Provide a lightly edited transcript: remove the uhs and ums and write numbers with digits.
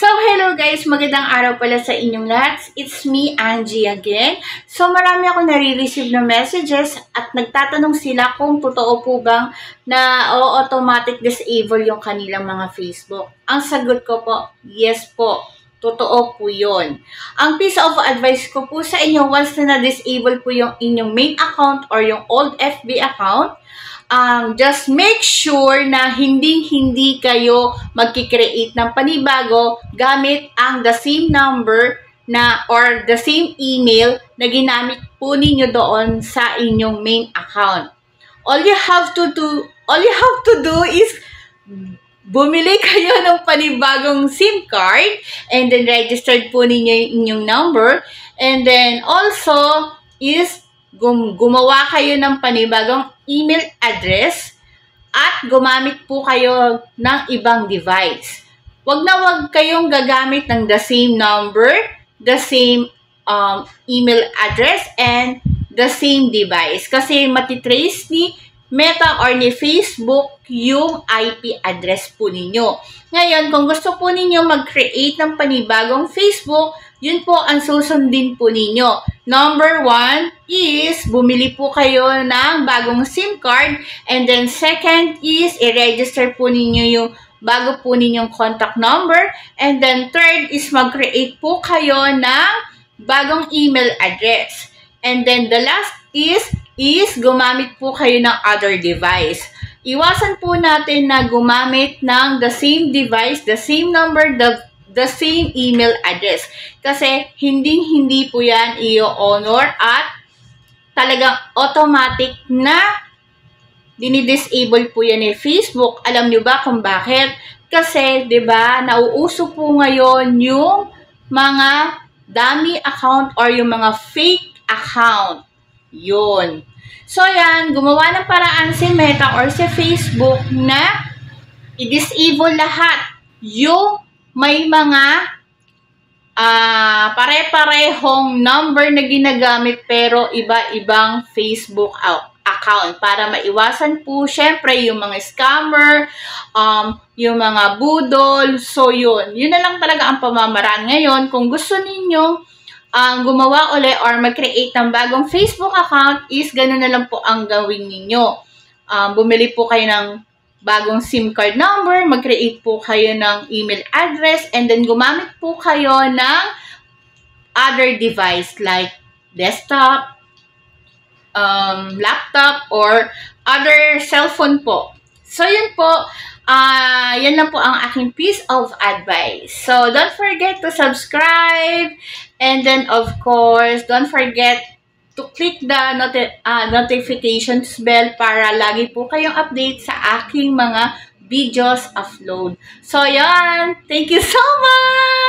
So, hello guys! Magandang araw pala sa inyong lahat. It's me, Angie again. So, marami ako nare-receive na messages at nagtatanong sila kung totoo po bang na automatic disable yung kanilang mga Facebook. Ang sagot ko po, yes po. Totoo po yun. Ang piece of advice ko po sa inyo, once na na-disable po yung inyong main account or yung old FB account, just make sure na hindi kayo magkikreate ng panibago gamit ang the same number na or the same email na ginamit po ninyo doon sa inyong main account. All you have to do is bumili kayo ng panibagong SIM card and then registered po ninyo yung inyong number, and then also is gumawa kayo ng panibagong email address at gumamit po kayo ng ibang device. Wag kayong gagamit ng the same number, the same email address, and the same device. Kasi matitrace ni Meta or ni Facebook yung IP address po ninyo. Ngayon, kung gusto po ninyo mag-create ng panibagong Facebook, yun po ang susundin po ninyo. Number 1 is bumili po kayo ng bagong SIM card, and then second is i-register po ninyo yung bago po ninyong contact number, and then third is mag-create po kayo ng bagong email address. And then the last is gumamit po kayo ng other device. Iwasan po natin na gumamit ng the same device, the same number, the same email address. Kasi hindi po yan i-honor at talagang automatic na dinidisable po yan ni Facebook. Alam nyo ba kung bakit? Kasi, di ba, nauuso po ngayon yung mga dummy account or yung mga fake account. Yun. So, yan, gumawa ng paraan si Meta or si Facebook na i-disable lahat yung may mga pare-parehong number na ginagamit pero iba-ibang Facebook account para maiwasan po syempre yung mga scammer, yung mga budol. So, yun na lang talaga ang pamamaraan ngayon. Kung gusto ninyong gumawa uli or mag-create ng bagong Facebook account is gano'n na lang po ang gawin ninyo. Bumili po kayo ng bagong SIM card number, mag-create po kayo ng email address, and then gumamit po kayo ng other device like desktop, laptop, or other cellphone po. So, yun po. Yan lang po ang aking piece of advice. So, don't forget to subscribe. And then, of course, don't forget to click the notifications bell para lagi po kayong update sa aking mga videos upload. So, yan. Thank you so much!